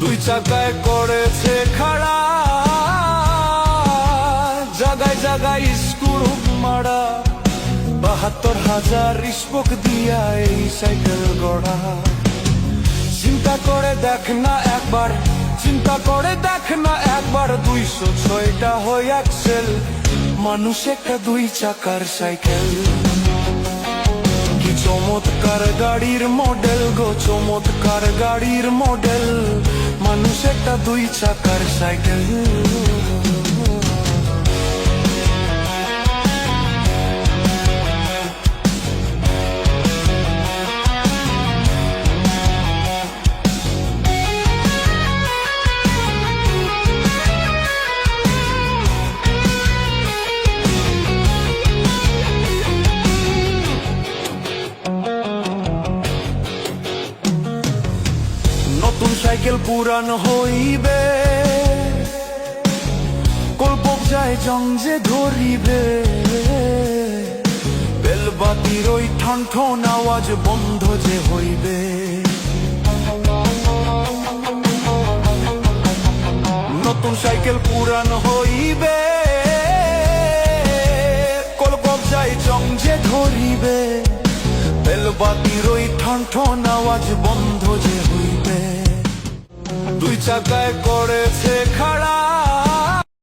দুই চাকায় করেছে খাড়া, জাগায় জাগায় স্ক্রু মারা, ৭২,০০০ স্পোক দিয়া এই সাইকেল গড়া। চিন্তা করে দেখ না একবার, চিন্তা করে দেখ না একবার, ২০৬টা হয় অ্যাক্সেল, মানুষ একটা দুই চাকার সাইকেল। কি চমৎকার গাড়ির মডেল গো, চমৎকার গাড়ির মডেল, মানুষ একটা দুই চাকার সাইকেল। নতুন সাইকেল পুরান হইবে, কল্পক যায় জং যে ধরিবে, বেলবাতির ওই ঠন ঠন আওয়াজ বন্ধ যে হইবে। নতুন সাইকেল পুরান হইবে, কল্পক যায় জং যে ধরিবে, বেলবাতির ওই ঠন ঠন আওয়াজ বন্ধ যে হইবে। দুই চাকায় করেছে খাড়া,